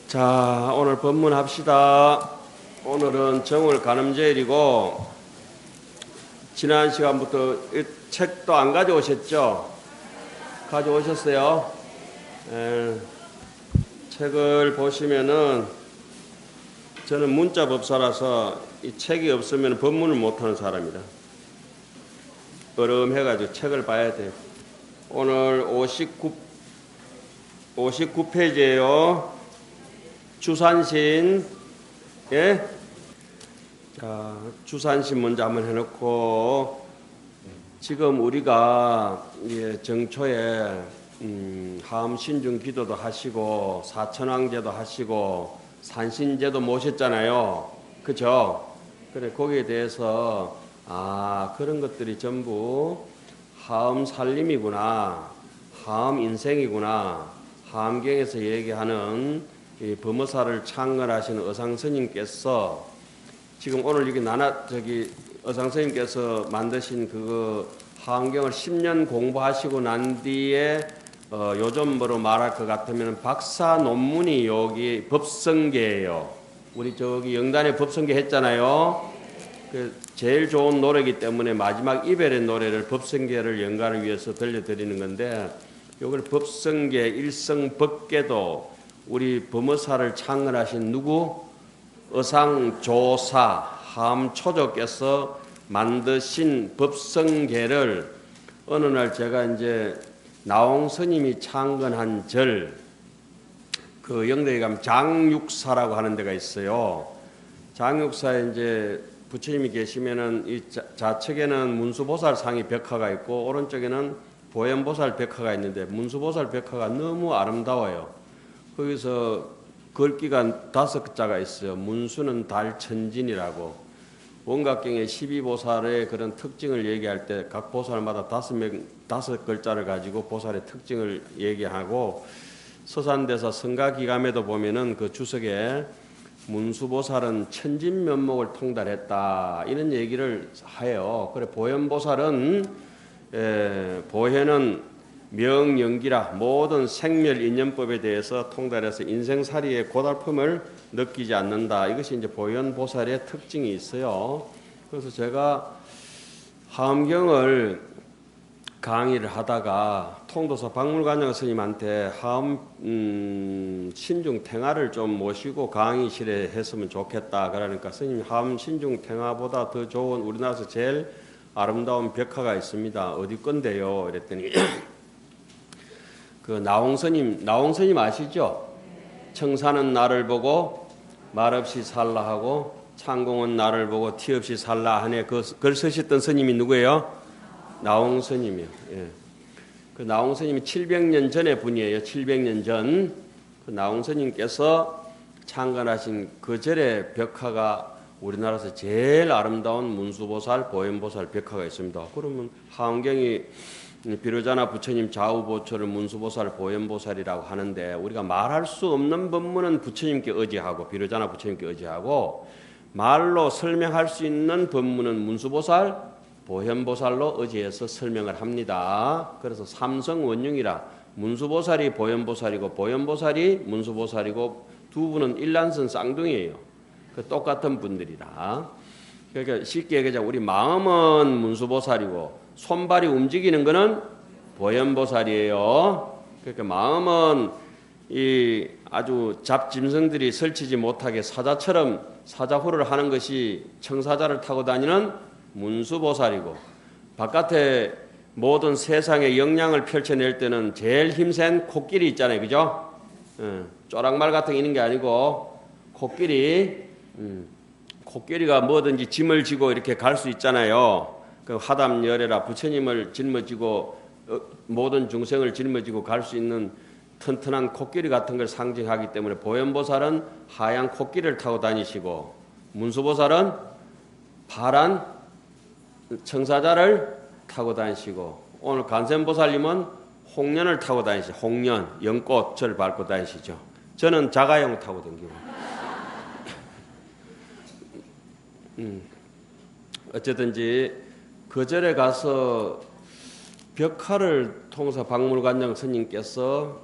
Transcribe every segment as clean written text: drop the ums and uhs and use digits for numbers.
자, 오늘 법문합시다. 오늘은 정월 간음제일이고 지난 시간부터 이 책도 안 가져오셨죠? 가져오셨어요? 책을 보시면은 저는 문자법사라서 이 책이 없으면 법문을 못하는 사람이다. 어려움해가지고 책을 봐야 돼요. 오늘 59페이지예요. 주산신, 예? 자, 주산신 먼저 한번 해놓고, 지금 우리가 정초에 하암신중 기도도 하시고 사천왕제도 하시고 산신제도 모셨잖아요. 그죠? 그래, 거기에 대해서 그런 것들이 전부 하암 살림이구나, 하암 인생이구나, 하암경에서 얘기하는 이 범어사를 창건하신 어상스님께서 지금 오늘 여기 어상스님께서 만드신 그거 하암경을 10년 공부하시고 난 뒤에 요즘 뭐로 말할 것 같으면 박사 논문이 여기 법성계예요. 우리 저기 영단에 법성계 했잖아요. 그 제일 좋은 노래이기 때문에 마지막 이별의 노래를 법성계를 연가를 위해서 들려드리는 건데, 요걸 법성계 일성법계도 우리 범어사를 창건하신 누구? 어상조사 하암초조께서 만드신 법성계를 어느 날 제가 이제 나홍스님이 창건한 절, 그 영덕에 가면 장육사라고 하는 데가 있어요. 장육사에 이제 부처님이 계시면은 이 좌측에는 문수보살상이 벽화가 있고 오른쪽에는 보현보살 벽화가 있는데 문수보살 벽화가 너무 아름다워요. 거기서 글귀가 5자가 있어요. 문수는 달천진이라고. 원각경의 12보살의 그런 특징을 얘기할 때 각 보살마다 5글자를 가지고 보살의 특징을 얘기하고, 서산대사 성가기감에도 보면은 그 주석에 문수보살은 천진면목을 통달했다 이런 얘기를 해요. 그래, 보현보살은 보현은 명연기라 모든 생멸인연법에 대해서 통달해서 인생살이의 고달픔을 느끼지 않는다. 이것이 이제 보현보살의 특징이 있어요. 그래서 제가 하암경을 강의를 하다가 통도사 박물관장 스님한테 하암 신중 탱화를 좀 모시고 강의실에 했으면 좋겠다. 그러니까 스님이 하암 신중 탱화보다 더 좋은 우리나라에서 제일 아름다운 벽화가 있습니다. 어디 건데요? 이랬더니 그 나홍스님 아시죠? 청산은 나를 보고 말없이 살라 하고 창공은 나를 보고 티없이 살라 하네. 그 글 쓰셨던 스님이 누구예요? 나홍스님이요. 예. 그 나홍스님이 700년 전의 분이에요. 700년 전. 그 나홍스님께서 창건하신 그 절의 벽화가 우리나라에서 제일 아름다운 문수보살, 보현보살 벽화가 있습니다. 그러면 하암경이 비로자나 부처님 좌우보초를 문수보살, 보현보살이라고 하는데, 우리가 말할 수 없는 법문은 부처님께 의지하고 비로자나 부처님께 의지하고, 말로 설명할 수 있는 법문은 문수보살, 보현보살로 의지해서 설명을 합니다. 그래서 삼성원융이라 문수보살이 보현보살이고 보현보살이 문수보살이고 두 분은 일란선 쌍둥이에요. 그 똑같은 분들이라. 그러니까 쉽게 얘기하자, 우리 마음은 문수보살이고 손발이 움직이는 것은 보현보살이에요. 그러니까 마음은 이 아주 잡짐승들이 설치지 못하게 사자처럼 사자후를 하는 것이 청사자를 타고 다니는 문수보살이고, 바깥에 모든 세상의 영향을 펼쳐낼 때는 제일 힘센 코끼리 있잖아요. 그죠? 쪼락말 같은 게 있는 게 아니고 코끼리가 뭐든지 짐을 지고 이렇게 갈 수 있잖아요. 그 화담열애라 부처님을 짊어지고 모든 중생을 짊어지고 갈 수 있는 튼튼한 코끼리 같은 걸 상징하기 때문에 보현보살은 하얀 코끼리를 타고 다니시고 문수보살은 파란 청사자를 타고 다니시고, 오늘 간센보살님은 홍련을 타고 다니시죠. 홍련, 연꽃을 밟고 다니시죠. 저는 자가용 타고 다니고. 어쨌든지 그 절에 가서 벽화를 통사 박물관장 스님께서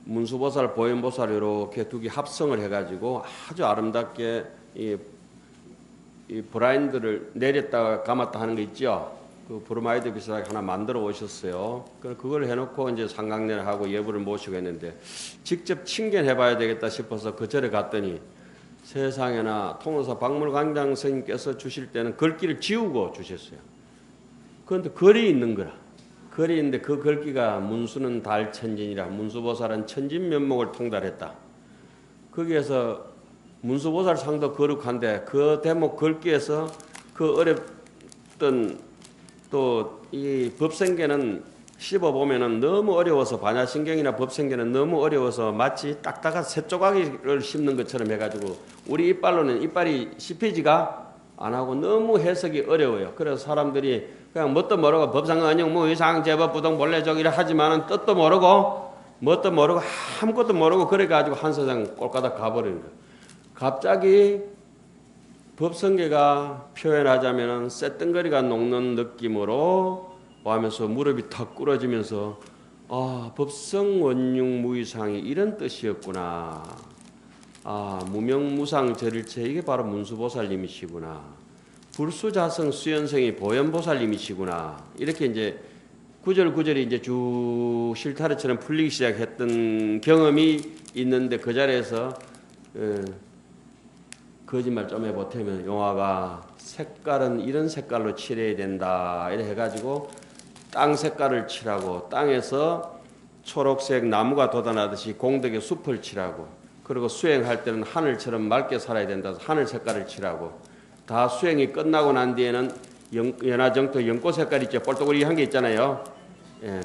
문수보살, 보현보살 이렇게 두 개 합성을 해가지고 아주 아름답게 이 브라인드를 내렸다가 감았다 하는 거 있죠. 그 브로마이드 비슷하게 하나 만들어 오셨어요. 그걸 해놓고 이제 상강례를 하고 예불을 모시고 했는데 직접 친견해봐야 되겠다 싶어서 그 절에 갔더니 세상에나 통도사 박물관장 스님께서 주실 때는 글귀를 지우고 주셨어요. 그런데 글이 있는 거라. 글이 있는데 그 글귀가 문수는 달천진이라 문수보살은 천진면목을 통달했다. 거기에서 문수보살 상도 거룩한데 그 대목 글귀에서 그 어렵던 또 이 법생계는 씹어보면은 너무 어려워서 반야신경이나 법생계는 너무 어려워서 마치 딱딱한 새조각을 씹는 것처럼 해가지고 우리 이빨로는 이빨이 씹히지가 안 하고 너무 해석이 어려워요. 그래서 사람들이 그냥 뭣도 모르고 법상언영 무의상 제법 부동 본래적이라 하지만은 뜻도 모르고 뭣도 모르고 아무것도 모르고 그래가지고 한 세상 꼴까닥 가버리는 거예요. 갑자기 법성계가 표현하자면은 쇳덩거리가 녹는 느낌으로 하면서 무릎이 탁 꿇어지면서 아 법성원융 무의상이 이런 뜻이었구나. 아 무명무상 절일체 이게 바로 문수보살님이시구나. 불수자성 수연성이 보현보살님이시구나. 이렇게 이제 구절구절이 이제 쭉 실타래처럼 풀리기 시작했던 경험이 있는데 그 자리에서 거짓말 좀 해보태면 용화가 색깔은 이런 색깔로 칠해야 된다 이래 해가지고 땅 색깔을 칠하고 땅에서 초록색 나무가 돋아나듯이 공덕의 숲을 칠하고 그리고 수행할 때는 하늘처럼 맑게 살아야 된다 하늘 색깔을 칠하고 다 수행이 끝나고 난 뒤에는 연화정토 연꽃 색깔 있죠. 뻘떡거리한 게 있잖아요. 예.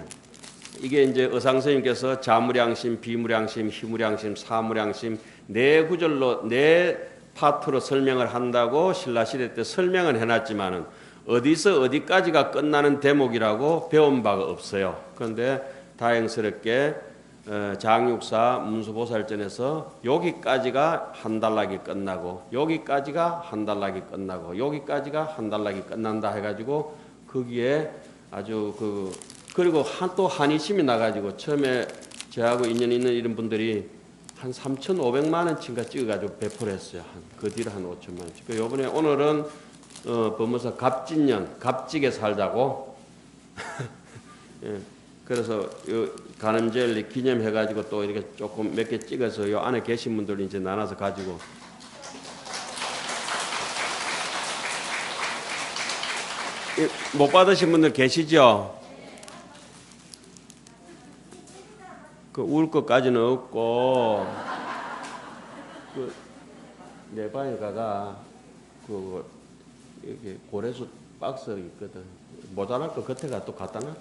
이게 이제 의상스님께서 자무량심, 비무량심, 희무량심, 사무량심 네 구절로 네 파트로 설명을 한다고 신라시대 때 설명을 해놨지만은 어디서 어디까지가 끝나는 대목이라고 배운 바가 없어요. 그런데 다행스럽게 장육사 문수보살전에서 여기까지가 한 달락이 끝나고 여기까지가 한 달락이 끝나고 여기까지가 한 달락이 끝난다 해가지고 거기에 아주 그리고 또 한의심이 나가지고 처음에 저하고 인연 있는 이런 분들이 한 3,500만 원치인가 찍어가지고 배포를 했어요. 그 뒤로 한 5천만 원치. 요번에 오늘은 법무사 갑진년 갑직에 살자고 예. 그래서 간음젤리 기념해가지고 또 이렇게 조금 몇 개 찍어서 요 안에 계신 분들 이제 나눠서 가지고 못 받으신 분들 계시죠? 그 울 것까지는 없고 내 방에 가가 이렇게 고래수 박스 있거든. 모자랄 거 겉에가 또 갖다 놨대.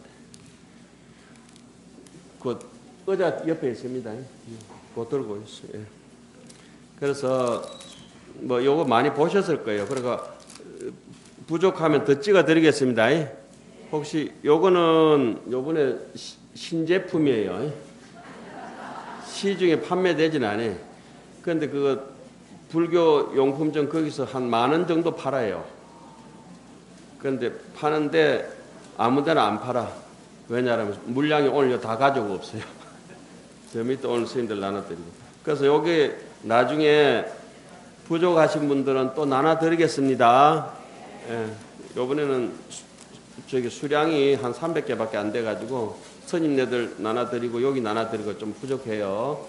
그 의자 옆에 있습니다. 그거 들고 있어요. 예. 그래서 뭐 요거 많이 보셨을 거예요. 그러니까 부족하면 더 찍어 드리겠습니다. 혹시 요거는 요번에 신제품이에요. 시중에 판매되진 않아요. 그런데 그거 불교 용품점 거기서 한 10,000원 정도 팔아요. 그런데 파는데 아무 데나 안 팔아. 왜냐하면 물량이 오늘 다 가지고 없어요. 저 밑에 오늘 스님들 나눠드리고. 그래서 여기 나중에 부족하신 분들은 또 나눠드리겠습니다. 예, 요번에는 저기 수량이 한 300개밖에 안 돼가지고 스님네들 나눠드리고 여기 나눠드리고 좀 부족해요.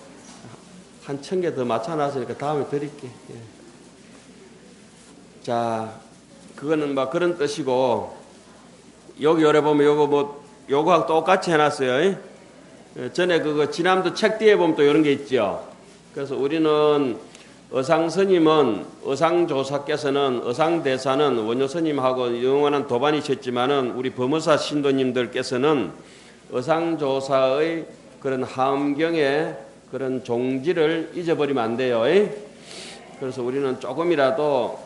한 1,000개 더 맞춰놨으니까 다음에 드릴게. 예. 자, 그거는 막 그런 뜻이고 여기 열에 보면 요거 뭐 요거하고 똑같이 해놨어요. 전에 그거 지난도 책 뒤에 보면 또 이런 게 있죠. 그래서 우리는 의상스님은 의상조사께서는 의상대사는 원효스님하고 영원한 도반이셨지만은 우리 법무사 신도님들께서는 의상조사의 그런 하엄경의 그런 종지를 잊어버리면 안 돼요. 그래서 우리는 조금이라도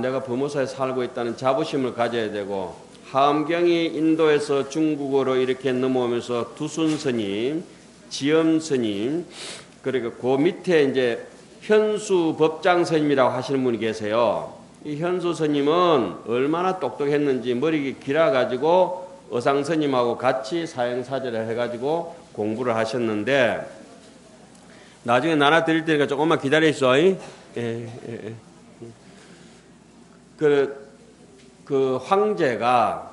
내가 법무사에 살고 있다는 자부심을 가져야 되고 하엄경이 인도에서 중국어로 이렇게 넘어오면서 두순스님, 지엄스님 그리고 그 밑에 이제 현수 법장스님이라고 하시는 분이 계세요. 이 현수 스님은 얼마나 똑똑했는지 머리가 길어가지고 의상스님하고 같이 사행사제를 해가지고 공부를 하셨는데 나중에 나눠 드릴 테니까 조금만 기다려 있어. 예, 예, 예. 그 황제가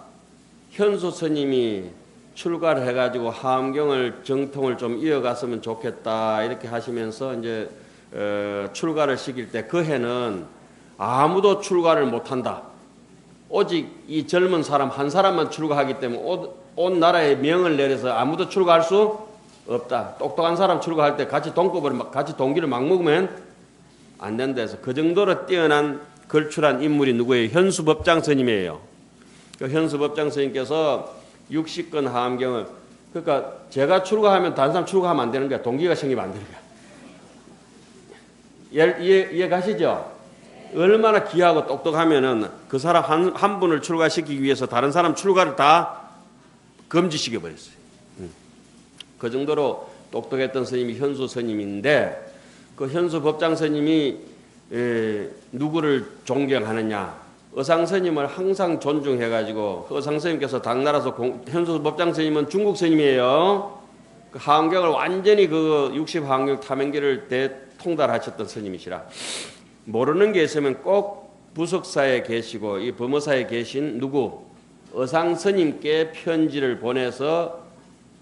현수 스님이 출가를 해가지고 하암경을 정통을 좀 이어갔으면 좋겠다 이렇게 하시면서 이제 출가를 시킬 때 그 해는 아무도 출가를 못한다. 오직 이 젊은 사람 한 사람만 출가하기 때문에 온 나라에 명을 내려서 아무도 출가할 수 없다. 똑똑한 사람 출가할 때 같이 동기를 막 먹으면 안 된다 해서 그 정도로 뛰어난 걸출한 인물이 누구예요? 현수법장 스님이에요. 그 현수법장 스님께서 60권 하암경을 그러니까 제가 출가하면 다른 사람 출가하면 안 되는 거야. 동기가 생기면 안 되는 거야. 이해 가시죠? 얼마나 귀하고 똑똑하면은 그 사람 한 분을 출가시키기 위해서 다른 사람 출가를 다 금지시켜 버렸어요. 그 정도로 똑똑했던 스님이 현수 스님인데 그 현수 법장 스님이 누구를 존경하느냐? 의상 스님을 항상 존중해가지고 의상 스님께서 당나라에서 현수 법장 스님은 중국 스님이에요. 그 하암경을 완전히 그 60하암경 탐행기를 대통달하셨던 스님이시라. 모르는 게 있으면 꼭 부석사에 계시고 이 범어사에 계신 누구 의상 스님께 편지를 보내서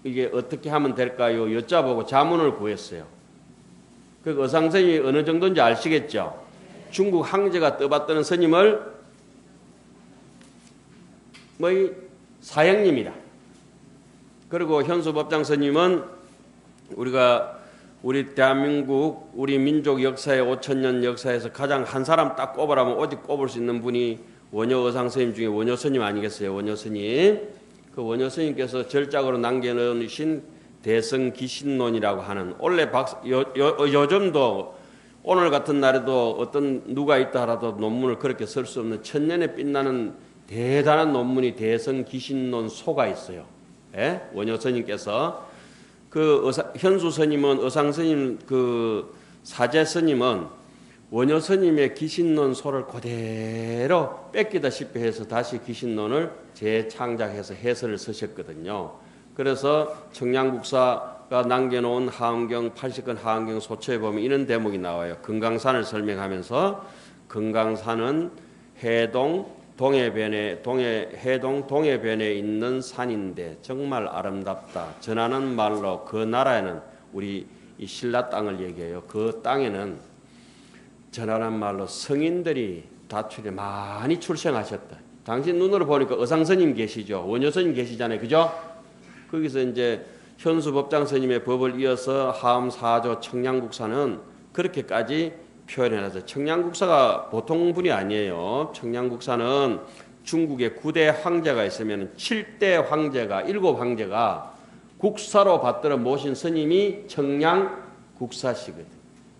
이게 어떻게 하면 될까요? 여쭤보고 자문을 구했어요. 그 의상 스님이 어느 정도인지 아시겠죠? 중국 황제가 떠받드는 스님을 사형님이다. 그리고 현수법장 스님은 우리 대한민국 우리 민족 역사의 5,000년 역사에서 가장 한 사람 딱 꼽으라면 오직 꼽을 수 있는 분이 원효 의상 스님 중에 원효 스님 아니겠어요? 원효 스님. 그 원효 스님께서 절작으로 남겨놓으신 대성기신론이라고 하는 원래 요즘도 오늘 같은 날에도 어떤 누가 있다 하라도 논문을 그렇게 쓸 수 없는 천년에 빛나는 대단한 논문이 대성기신론 소가 있어요. 예? 원효 스님께서 그 현수 스님은 의상 스님 그 사제 스님은 원효 스님의 기신론 소를 그대로 뺏기다시피 해서 다시 기신론을 재창작해서 해설을 쓰셨거든요. 그래서 청량국사가 남겨놓은 하암경 80권 하암경 소처에 보면 이런 대목이 나와요. 금강산을 설명하면서 금강산은 해동 동해변에 있는 산인데 정말 아름답다. 전하는 말로 그 나라에는 우리 이 신라 땅을 얘기해요. 그 땅에는 전하는 말로 성인들이 다출에 많이 출생하셨다. 당신 눈으로 보니까 의상스님 계시죠. 원효스님 계시잖아요. 그죠? 거기서 이제 현수법장 스님의 법을 이어서 하암사조 청량국사는 그렇게까지 표현해놨어요. 청량국사가 보통 분이 아니에요. 청량국사는 중국에 9대 황제가 있으면 7대 황제가 7황제가 국사로 받들어 모신 스님이 청량국사시거든.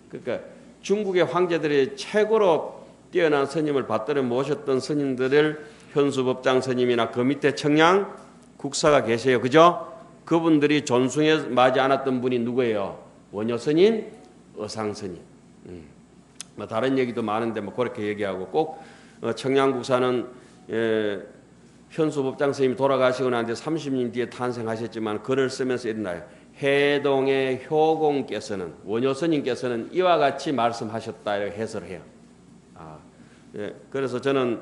그러니까 중국의 황제들이 최고로 뛰어난 스님을 받들어 모셨던 스님들을 현수법장 스님이나 그 밑에 청량국사가 계세요. 그죠? 그분들이 존숭에 마지 않았던 분이 누구예요? 원효 스님, 의상 스님. 뭐 다른 얘기도 많은데 뭐 그렇게 얘기하고 꼭 청량국사는 현수법장 스님이 돌아가시고 난 뒤에 30년 뒤에 탄생하셨지만 글을 쓰면서 일어나요. 해동의 효공께서는 원효 스님께서는 이와 같이 말씀하셨다 이렇게 해설을 해요. 그래서 저는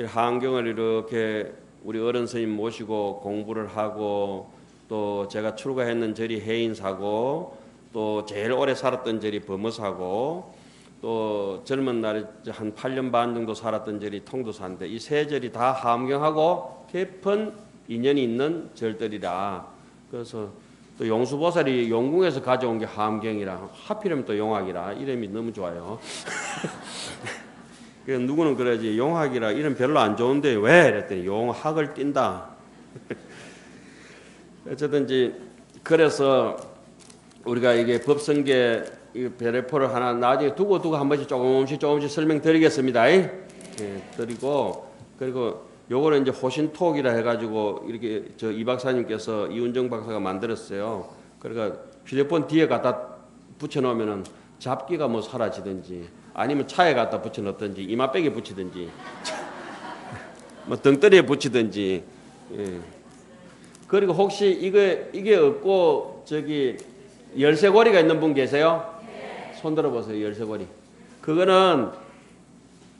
하암경을 이렇게 우리 어른 스님 모시고 공부를 하고 또 제가 출가했는 절이 해인사고 또 제일 오래 살았던 절이 범어사고 또 젊은 날에 한 8년 반 정도 살았던 절이 통도사인데 이 세 절이 다 하암경하고 깊은 인연이 있는 절들이라. 그래서 또 용수보살이 용궁에서 가져온 게 하암경이라 하필이면 또 용학이라 이름이 너무 좋아요. 누구는 그러지 용학이라 이름 별로 안 좋은데 왜? 그랬더니 용학을 띈다. 어쨌든지 그래서 우리가 이게 법성계 배례포를 하나 나중에 두고 한 번씩 조금씩 설명드리겠습니다. 드리고 그리고 요거는 이제 호신톡이라 해가지고 이렇게 이 박사님께서 이운정 박사가 만들었어요. 그러니까 휴대폰 뒤에 갖다 붙여놓으면은 잡기가 뭐 사라지든지 아니면 차에 갖다 붙여놓든지 이마백에 붙이든지 뭐 등떠리에 붙이든지. 그리고 혹시 이게 없고 저기 열쇠고리가 있는 분 계세요? 손 들어보세요. 열쇠고리. 그거는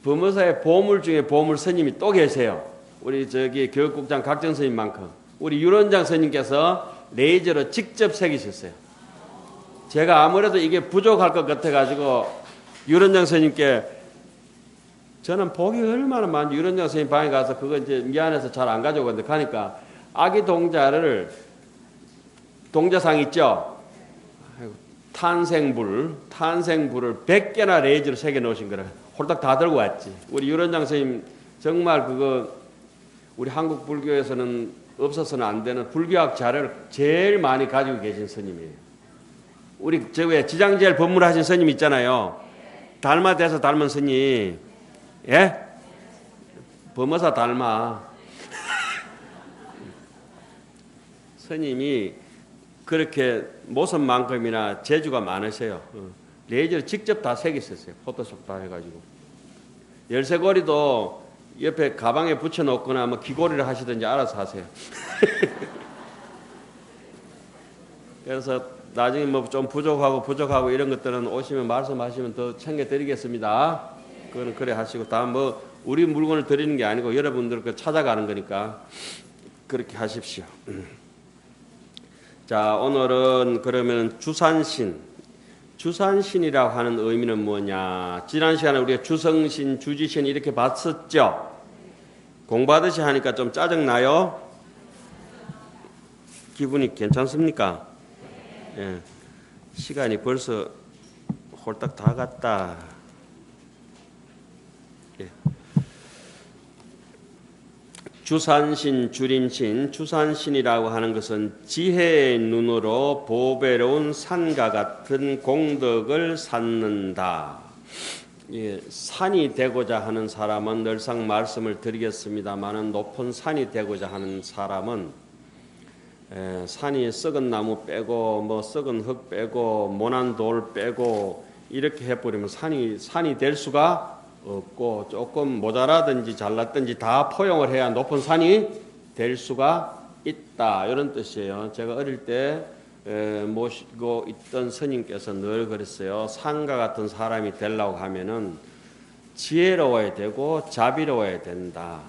범어사의 보물 중에 보물 스님이 또 계세요. 우리 저기 교육국장 각정 스님만큼. 우리 유론장 스님께서 레이저로 직접 새기셨어요. 제가 아무래도 이게 부족할 것 같아가지고 유론장 스님께 저는 복이 얼마나 많은지 유론장 스님 방에 가서 그거 이제 미안해서 잘 안 가져오는데 가니까 아기 동자를 동자상 있죠? 탄생불을 100개나 레이저로 새겨 놓으신 거라 홀딱 다 들고 왔지. 우리 유론장 스님 정말 그거 우리 한국 불교에서는 없어서는 안 되는 불교학 자료를 제일 많이 가지고 계신 스님이에요. 우리 저 왜 지장제일 법문하신 스님 있잖아요. 달마돼서 닮은 스님. 예? 범어사 닮아. 스님이 그렇게 모습만큼이나 재주가 많으세요. 레이저를 직접 다 새기셨어요. 포토샵 다 해가지고. 열쇠고리도 옆에 가방에 붙여놓거나 뭐 귀고리를 하시든지 알아서 하세요. 그래서 나중에 뭐 좀 부족하고 이런 것들은 오시면 말씀하시면 더 챙겨드리겠습니다. 그거는 그래 하시고 다음 뭐 우리 물건을 드리는 게 아니고 여러분들 그 찾아가는 거니까 그렇게 하십시오. 자, 오늘은 그러면 주산신이라고 하는 의미는 뭐냐? 지난 시간에 우리가 주성신, 주지신 이렇게 봤었죠? 공부하듯이 하니까 좀 짜증나요? 기분이 괜찮습니까? 예. 시간이 벌써 홀딱 다 갔다. 예. 주산신, 주림신, 주산신이라고 하는 것은 지혜의 눈으로 보배로운 산과 같은 공덕을 쌓는다. 예, 산이 되고자 하는 사람은 늘상 말씀을 드리겠습니다마는 높은 산이 되고자 하는 사람은 산이 썩은 나무 빼고 뭐 썩은 흙 빼고 모난 돌 빼고 이렇게 해버리면 산이 될 수가 없고 조금 모자라든지 잘났든지 다 포용을 해야 높은 산이 될 수가 있다. 이런 뜻이에요. 제가 어릴 때 모시고 있던 스님께서 늘 그랬어요. 산과 같은 사람이 되려고 하면은 지혜로워야 되고 자비로워야 된다.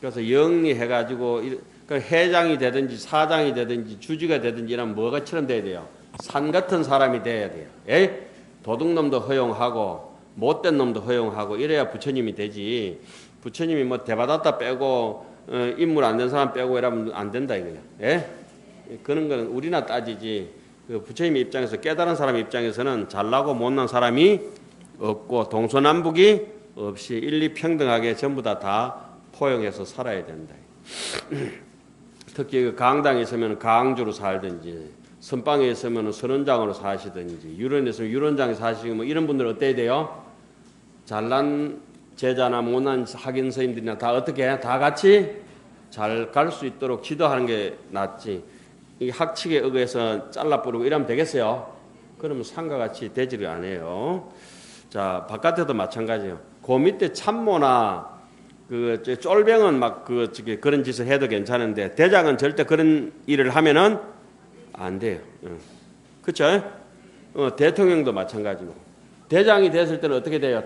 그래서 영리해가지고 회장이 되든지 사장이 되든지 주지가 되든지 이런 뭐가처럼 돼야 돼요. 산 같은 사람이 돼야 돼요. 에? 도둑놈도 허용하고 못된 놈도 허용하고 이래야 부처님이 되지. 부처님이 뭐 대받았다 빼고 인물 안 된 사람 빼고 이러면 안 된다 이거야. 예? 그런 거는 우리나 따지지. 그 부처님 입장에서 깨달은 사람 입장에서는 잘나고 못난 사람이 없고 동서남북이 없이 일리평등하게 전부 다 포용해서 살아야 된다. 특히 그 강당에 있으면 강주로 살든지 선방에 있으면 선원장으로 사시든지 유론에 있으면 유론장에 사시고 뭐 이런 분들 어때야 돼요? 잘난 제자나 못난 학인 스님들이나 다 어떻게 해? 다 같이 잘 갈 수 있도록 지도하는 게 낫지. 이 학칙에 의해서 잘라버리고 이러면 되겠어요? 그러면 상과 같이 되지를 않아요. 자, 바깥에도 마찬가지예요. 그 밑에 참모나 그 쫄병은 막 그런 짓을 해도 괜찮은데 대장은 절대 그런 일을 하면은 안 돼요. 그렇죠? 대통령도 마찬가지고 대장이 됐을 때는 어떻게 돼요?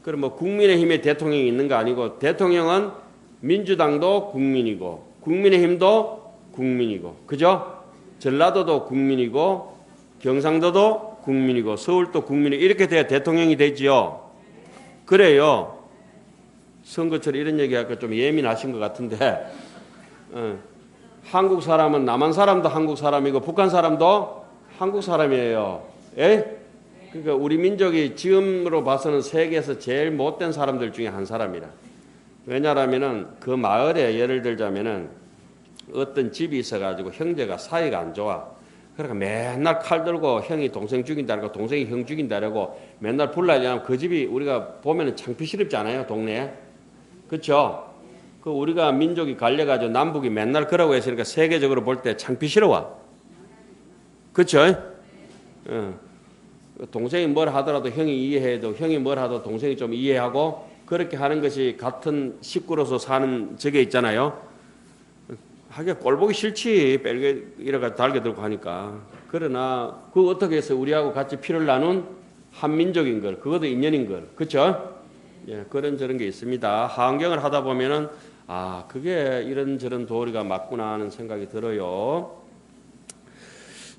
그럼 뭐 국민의힘에 대통령이 있는 거 아니고 대통령은 민주당도 국민이고 국민의힘도 국민이고 그죠? 전라도도 국민이고 경상도도 국민이고 서울도 국민이고 이렇게 돼야 대통령이 되지요. 그래요. 선거철 이런 얘기하니까 좀 예민하신 것 같은데 한국 사람은 남한 사람도 한국 사람이고 북한 사람도 한국 사람이에요. 예? 그러니까 우리 민족이 지금으로 봐서는 세계에서 제일 못된 사람들 중에 한 사람이라. 왜냐하면은 그 마을에 예를 들자면은 어떤 집이 있어가지고 형제가 사이가 안 좋아. 그러니까 맨날 칼 들고 형이 동생 죽인다고 동생이 형 죽인다고 맨날 불나려면 그 집이 우리가 보면은 창피스럽지 않아요, 동네에? 그렇죠? 그 우리가 민족이 갈려가지고 남북이 맨날 그러고 있으니까 세계적으로 볼 때 창피스러워. 그렇죠? 동생이 뭘 하더라도 형이 이해해도 형이 뭘 하도 동생이 좀 이해하고 그렇게 하는 것이 같은 식구로서 사는 저게 있잖아요. 하긴 꼴보기 싫지. 뺄게 이래가 달게 들고 하니까. 그러나 그 어떻게 해서 우리하고 같이 피를 나눈 한민족인 걸, 그것도 인연인 걸, 그렇죠? 예, 그런 저런 게 있습니다. 하원경을 하다 보면은 그게 이런저런 도리가 맞구나 하는 생각이 들어요.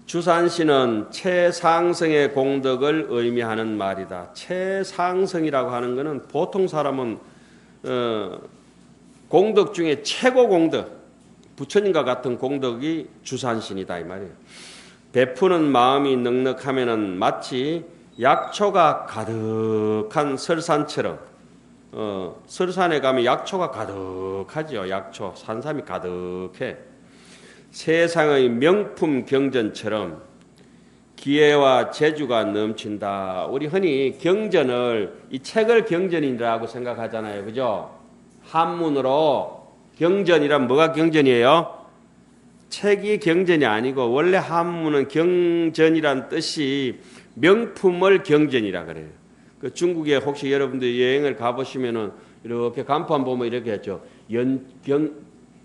주산시는 최상승의 공덕을 의미하는 말이다. 최상승이라고 하는 것은 보통 사람은 공덕 중에 최고 공덕, 부처님과 같은 공덕이 주산신이다 이 말이에요. 베푸는 마음이 넉넉하면은 마치 약초가 가득한 설산처럼, 설산에 가면 약초가 가득하죠. 약초, 산삼이 가득해. 세상의 명품 경전처럼 기회와 재주가 넘친다. 우리 흔히 경전을, 이 책을 경전이라고 생각하잖아요. 그죠? 한문으로 경전이란 뭐가 경전이에요? 책이 경전이 아니고 원래 한문은 경전이란 뜻이 명품을 경전이라 그래요. 그 중국에 혹시 여러분들 여행을 가보시면은 이렇게 간판 보면 이렇게 했죠.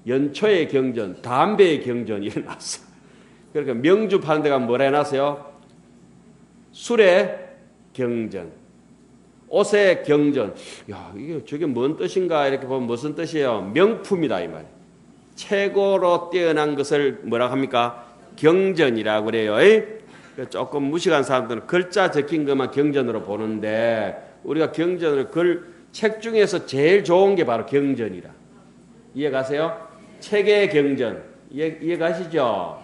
연초의 경전, 담배의 경전 이래 놨어. 그러니까 명주 파는 데가 뭐라 해놨어요? 술의 경전, 옷의 경전. 야, 이게 저게 뭔 뜻인가 이렇게 보면 무슨 뜻이에요? 명품이다 이 말이에요. 최고로 뛰어난 것을 뭐라 합니까? 경전이라고 그래요. 조금 무식한 사람들은 글자 적힌 것만 경전으로 보는데 우리가 경전을 책 중에서 제일 좋은 게 바로 경전이라. 이해가세요? 책의 경전. 이해가시죠?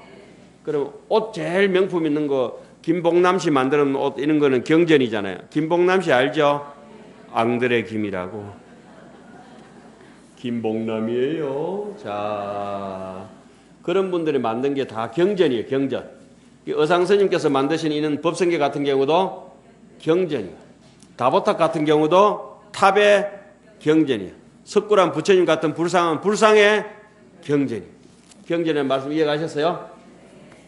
그럼 옷 제일 명품 있는 거 김봉남 씨 만드는 옷 이런 거는 경전이잖아요. 김봉남 씨 알죠? 앙드레 김이라고. 김봉남이에요. 자, 그런 분들이 만든 게 다 경전이에요. 경전. 의상스님께서 만드신 이는 법성계 같은 경우도 경전이에요. 다보탑 같은 경우도 탑의 경전이에요. 석굴암 부처님 같은 불상은 불상의 경전이에요. 경전의 말씀 이해가셨어요?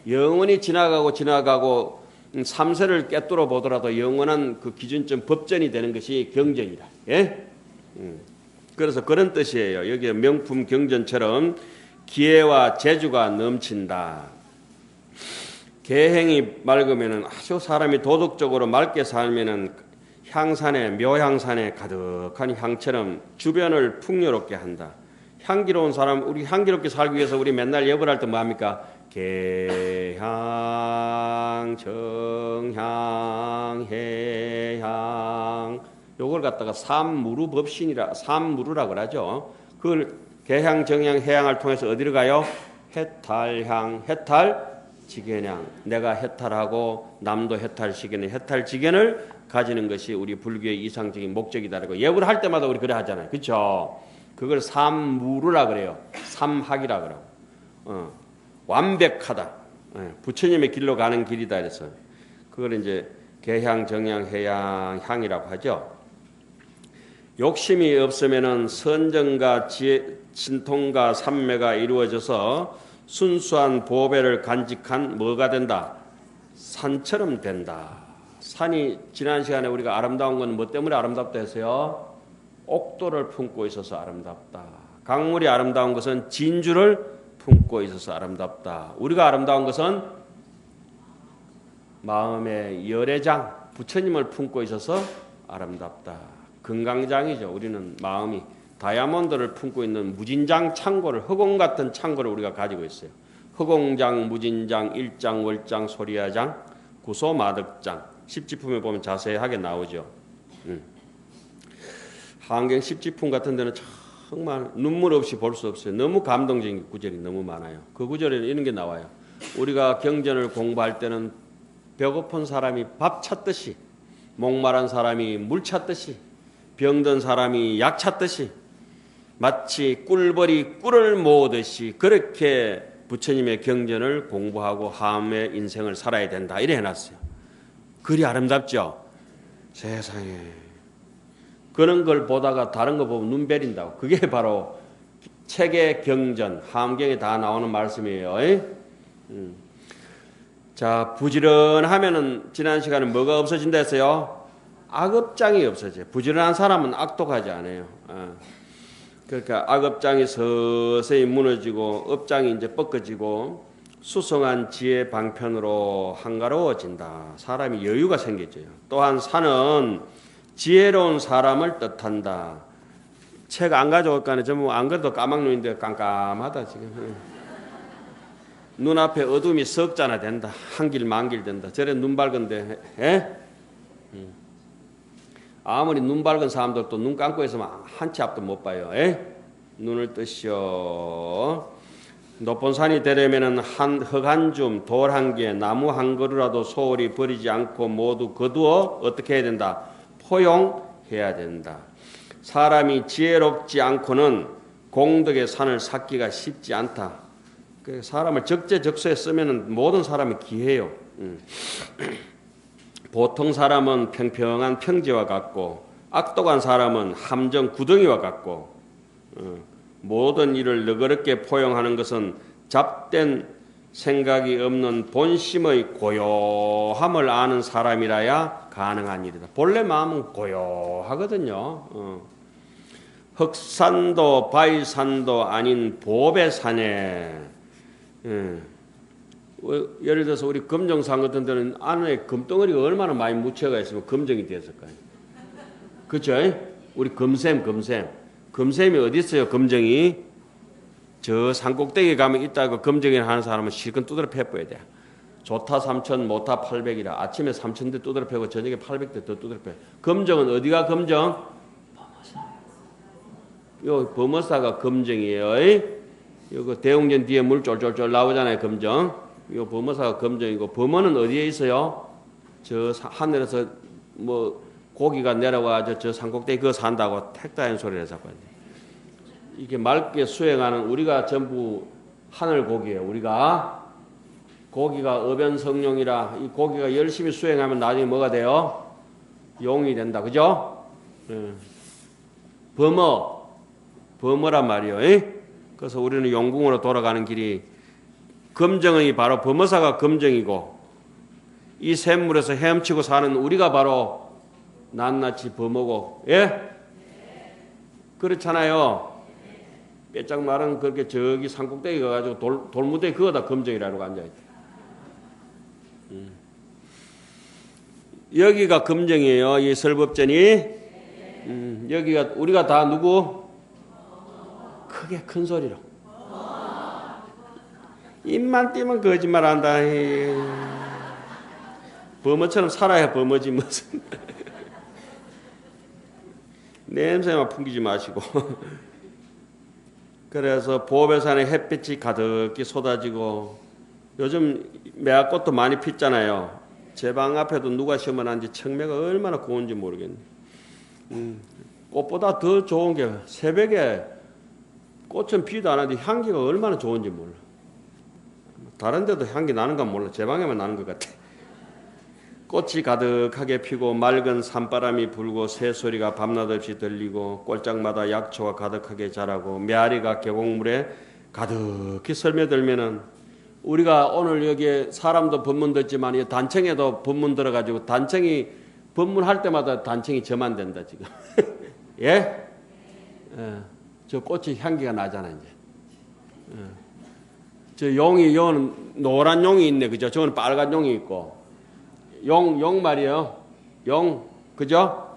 영원히 지나가고 3세를 꿰뚫어 보더라도 영원한 그 기준점 법전이 되는 것이 경전이다. 예? 그래서 그런 뜻이에요. 여기 명품 경전처럼 기회와 재주가 넘친다. 계행이 맑으면은 아주 사람이 도덕적으로 맑게 살면은 향산에 묘향산에 가득한 향처럼 주변을 풍요롭게 한다. 향기로운 사람, 우리 향기롭게 살기 위해서 우리 맨날 예불할 때 뭐합니까? 계향, 정향, 해향. 요걸 갖다가 삼무루라고 하죠. 그걸 계향, 정향, 해향을 통해서 어디로 가요? 해탈향, 해탈지견향. 내가 해탈하고 남도 해탈시견의 해탈지견을 가지는 것이 우리 불교의 이상적인 목적이다라고 예불 할 때마다 우리 그래 하잖아요. 그렇죠? 그걸 삼무루라 그래요. 삼학이라 그러고. 완벽하다. 부처님의 길로 가는 길이다 그래서 그걸 이제 계향, 정향, 해향, 향이라고 하죠. 욕심이 없으면은 선정과 지혜, 신통과 삼매가 이루어져서 순수한 보배를 간직한 뭐가 된다? 산처럼 된다. 산이 지난 시간에 우리가 아름다운 건 뭐 때문에 아름답다 했어요? 옥도를 품고 있어서 아름답다. 강물이 아름다운 것은 진주를 품고 있어서 아름답다. 우리가 아름다운 것은 마음의 열애장, 부처님을 품고 있어서 아름답다. 금강장이죠. 우리는 마음이 다이아몬드를 품고 있는 무진장 창고를, 흑공 같은 창고를 우리가 가지고 있어요. 흑공장, 무진장, 일장, 월장, 소리야장, 구소마득장. 십지품에 보면 자세하게 나오죠. 한경 십지품 같은 데는 정말 눈물 없이 볼 수 없어요. 너무 감동적인 구절이 너무 많아요. 그 구절에는 이런 게 나와요. 우리가 경전을 공부할 때는 배고픈 사람이 밥 찾듯이, 목마른 사람이 물 찾듯이, 병든 사람이 약 찾듯이, 마치 꿀벌이 꿀을 모으듯이 그렇게 부처님의 경전을 공부하고 하음의 인생을 살아야 된다. 이래 해놨어요. 글이 아름답죠? 세상에. 그런 걸 보다가 다른 거 보면 눈 베린다고. 그게 바로 책의 경전, 하음경에 다 나오는 말씀이에요. 자, 부지런하면은 지난 시간에 뭐가 없어진다 했어요? 악업장이 없어져요. 부지런한 사람은 악독하지 않아요. 그러니까 악업장이 서서히 무너지고 업장이 이제 뻗어지고 수성한 지혜 방편으로 한가로워진다. 사람이 여유가 생기죠. 또한 산은 지혜로운 사람을 뜻한다. 책 안 가져올까네. 전부 안 그래도 까막눈인데 깜깜하다 지금. 눈앞에 어둠이 석자나 된다. 한길 만길 된다. 저래 눈 밝은데, 에? 아무리 눈 밝은 사람들도 눈 감고 있으면 한 치 앞도 못 봐요. 에? 눈을 뜨시오. 높은 산이 되려면은 흙 한 줌, 돌 한 개, 나무 한 그루라도 소홀히 버리지 않고 모두 거두어 어떻게 해야 된다? 포용해야 된다. 사람이 지혜롭지 않고는 공덕의 산을 쌓기가 쉽지 않다. 사람을 적재적소에 쓰면은 모든 사람이 기해요. 보통 사람은 평평한 평지와 같고 악독한 사람은 함정 구덩이와 같고 모든 일을 너그럽게 포용하는 것은 잡된 생각이 없는 본심의 고요함을 아는 사람이라야 가능한 일이다. 본래 마음은 고요하거든요. 흑산도 바위산도 아닌 보배 산에 예를 들어서 우리 금정산 같은 데는 안에 금덩어리가 얼마나 많이 묻혀가 있으면 금정이 되었을까요? 그렇죠? 우리 금샘이 어디 있어요? 금정이 저 산꼭대기에 가면 있다고 금정이 하는 사람은 실컷 두드려 패버야 돼. 좋다 3,000 못다 800이라 아침에 3,000대 두드려 패고 저녁에 800대 더 두드려 패. 금정은 어디가 금정? 요 범어사가 금정이에요. 요거 대웅전 뒤에 물 쫄쫄쫄 나오잖아요. 금정. 요 범어사가 금정이고 범어는 어디에 있어요? 저 하늘에서 뭐 고기가 내려와 저 산꼭대기 그거 산다고 택다한 소리를 해서 이게 맑게 수행하는 우리가 전부 하늘 고기예요. 우리가 고기가 어변성룡이라 이 고기가 열심히 수행하면 나중에 뭐가 돼요? 용이 된다. 그죠? 범어란 말이에요. 그래서 우리는 용궁으로 돌아가는 길이 금정이 바로 범어사가 금정이고 이 샘물에서 헤엄치고 사는 우리가 바로 낱낱이 범어고, 예? 그렇잖아요. 빼짝 말은 그렇게 저기 산꼭대기 가가지고 돌무대에 그거다 금정이라고 앉아있다. 여기가 금정이에요. 이 설법전이. 여기가 우리가 다 누구? 크게 큰 소리로. 입만 띄면 거짓말한다. 범어처럼 살아야 범어지 무슨. 냄새만 풍기지 마시고. 그래서 보배산에 햇빛이 가득히 쏟아지고 요즘 매화꽃도 많이 피잖아요. 제 방 앞에도 누가 심어놨는지 청매가 얼마나 고운지 모르겠네. 꽃보다 더 좋은 게 새벽에 꽃은 피도 안 하는데 향기가 얼마나 좋은지 몰라. 다른 데도 향기 나는 건 몰라. 제 방에만 나는 것 같아. 꽃이 가득하게 피고 맑은 산바람이 불고 새소리가 밤낮 없이 들리고 꼴짝마다 약초가 가득하게 자라고 메아리가 계곡물에 가득히 스며들면은 우리가 오늘 여기에 사람도 법문 듣지만 이 단청에도 법문 들어가지고 단청이 법문할 때마다 단청이 저만 된다 지금. 예? 저 꽃이 향기가 나잖아 이제. 저 용이 요는 노란 용이 있네 그죠? 저건 빨간 용이 있고. 용 말이에요. 용, 그죠?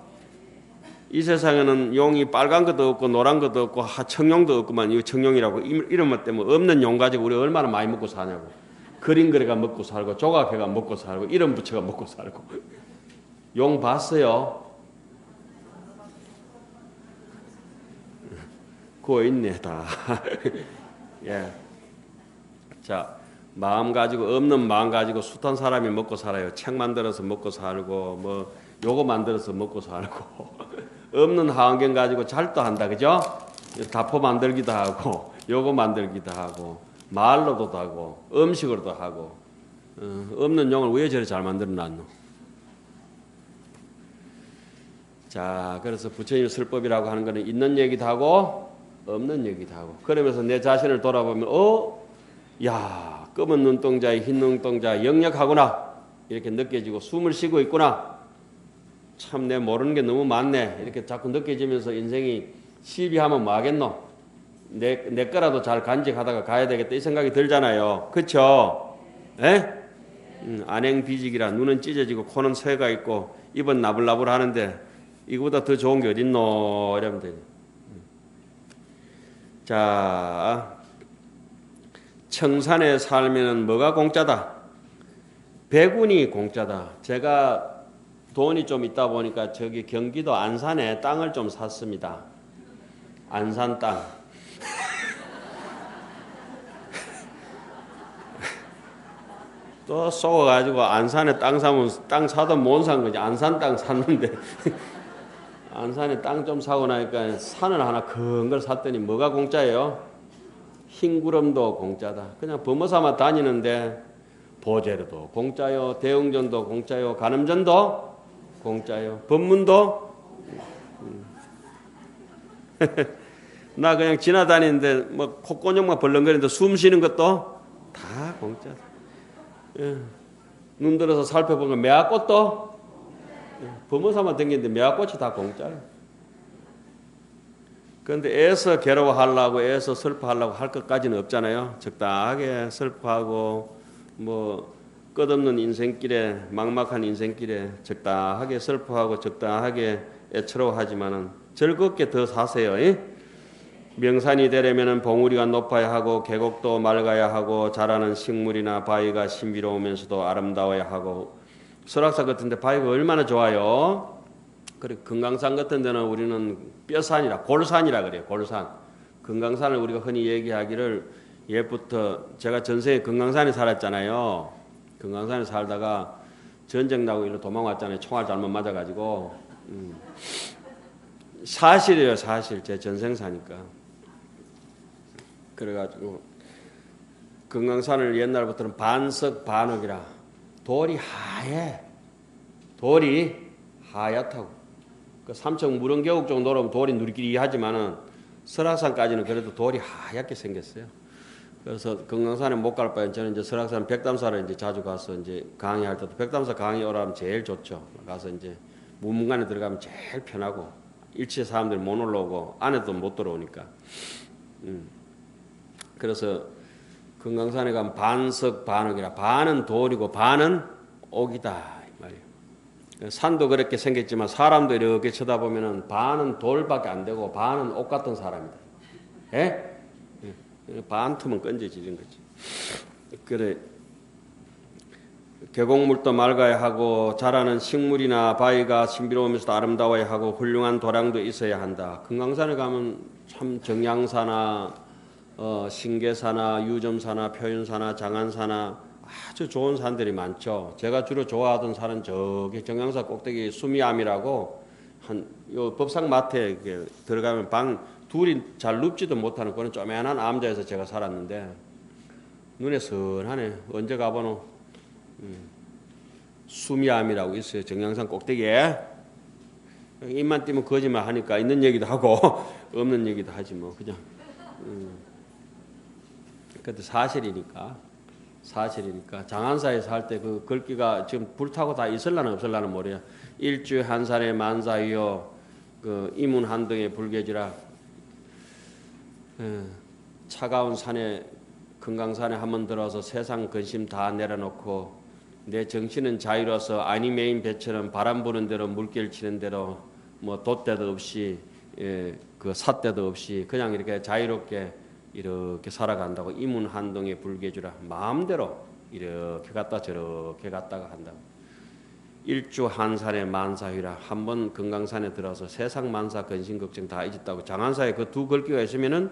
이 세상에는 용이 빨간 것도 없고 노란 것도 없고 청룡도 없구만. 이거 청룡이라고 이름 때문에 없는 용 가지고 우리 얼마나 많이 먹고 사냐고. 그림그레가 먹고 살고 조각해가 먹고 살고 이름 붙여가 먹고 살고. 용 봤어요? 그거 있네 다. 예. 자. 마음 가지고 없는 마음 가지고 숱한 사람이 먹고 살아요. 책 만들어서 먹고 살고 뭐 요거 만들어서 먹고 살고 없는 환경 가지고 잘도 한다 그죠? 다포 만들기도 하고 요거 만들기도 하고 말로도 하고 음식으로도 하고 없는 용을 왜 저리 잘 만들어 놨노? 자 그래서 부처님 설법이라고 하는 거는 있는 얘기도 하고 없는 얘기도 하고 그러면서 내 자신을 돌아보면 야 검은 눈동자에 흰 눈동자 역력하구나 이렇게 느껴지고 숨을 쉬고 있구나 참 내 모르는 게 너무 많네 이렇게 자꾸 느껴지면서 인생이 시비하면 뭐 하겠노 내 거라도 잘 간직하다가 가야 되겠다 이 생각이 들잖아요. 그렇죠? 예? 안행비직이라 눈은 찢어지고 코는 새가 있고 입은 나불나불 하는데 이거보다 더 좋은 게 어딨노 이러면 되죠. 자, 청산에 살면은 뭐가 공짜다? 백운이 공짜다. 제가 돈이 좀 있다 보니까 저기 경기도 안산에 땅을 좀 샀습니다. 안산 땅. 또 쏘가지고 안산에 땅 사면 땅 사도 못 산 거지. 안산 땅 샀는데 안산에 땅 좀 사고 나니까 산을 하나 큰 걸 샀더니 뭐가 공짜예요? 흰구름도 공짜다. 그냥 범어사만 다니는데 보제로도 공짜요, 대웅전도 공짜요, 간음전도 공짜요, 법문도 나 그냥 지나다니는데 뭐 콧구멍만 벌렁거리는데 숨 쉬는 것도 다 공짜다. 예. 눈 들어서 살펴보면 매화꽃도 범어사만 댕기는데 매화꽃이 다 공짜예요. 그런데 애서 괴로워하려고 애서 슬퍼하려고 할 것까지는 없잖아요. 적당하게 슬퍼하고 뭐 끝없는 인생길에 막막한 인생길에 적당하게 슬퍼하고 적당하게 애처로워하지만은 즐겁게 더 사세요. 명산이 되려면은 봉우리가 높아야 하고 계곡도 맑아야 하고 자라는 식물이나 바위가 신비로우면서도 아름다워야 하고 설악산 같은데 바위가 얼마나 좋아요. 그래 금강산 같은 데는 우리는 뼈산이라 골산이라 그래요. 골산. 금강산을 우리가 흔히 얘기하기를 옛부터 제가 전생에 금강산에 살았잖아요. 금강산에 살다가 전쟁 나고 일로 도망왔잖아요. 총알 잘못 맞아가지고. 사실이에요. 사실 제 전생 사니까. 그래가지고 금강산을 옛날부터는 반석 반옥이라 돌이 하얘. 돌이 하얗다고. 그 삼척 무릉계곡 정도 오르면 돌이 누리끼리하지만은 설악산까지는 그래도 돌이 하얗게 생겼어요. 그래서 금강산에 못 갈 바엔 저는 이제 설악산 백담사를 이제 자주 가서 이제 강의할 때도 백담사 강의 오라면 제일 좋죠. 가서 이제 무문관에 들어가면 제일 편하고 일체 사람들이 못 올라오고 안에도 못 들어오니까. 그래서 금강산에 가면 반석 반옥이라 반은 돌이고 반은 옥이다. 산도 그렇게 생겼지만 사람도 이렇게 쳐다보면은 반은 돌밖에 안 되고 반은 옥 같은 사람이다. 예? 반 틈은 건져지는 거지. 그래. 계곡물도 맑아야 하고 자라는 식물이나 바위가 신비로우면서도 아름다워야 하고 훌륭한 도량도 있어야 한다. 금강산에 가면 참 정양사나 신계사나 유점사나 표윤사나 장안사나 아주 좋은 산들이 많죠. 제가 주로 좋아하던 산은 저기 정양사 꼭대기 수미암이라고 요 법상 마트에 들어가면 방 둘이 잘 눕지도 못하는 그런 쪼매난 암자에서 제가 살았는데 눈에 선하네. 언제 가보노? 수미암이라고 있어요. 정양산 꼭대기에. 입만 띄면 거짓말 하니까 있는 얘기도 하고 없는 얘기도 하지 뭐 그냥. 그것도 사실이니까 장안사에 살 때 그 글귀가 지금 불타고 다 있을라나 없을라나 모르야. 일주 한산에 만사위요 그 이문 한등에 불개지라. 차가운 산에 금강산에 한번 들어서 세상 근심 다 내려놓고 내 정신은 자유로서 아니메인 배처럼 바람 부는 대로 물결 치는 대로 뭐 돛대도 없이 그 삿대도 없이 그냥 이렇게 자유롭게 이렇게 살아간다고. 이문 한동에 불개주라. 마음대로 이렇게 갔다 저렇게 갔다가 한다고. 일주 한산에 만사휘라. 한번 금강산에 들어서 세상 만사 근심 걱정 다 잊었다고. 장안사에 그 두 글귀가 있으면은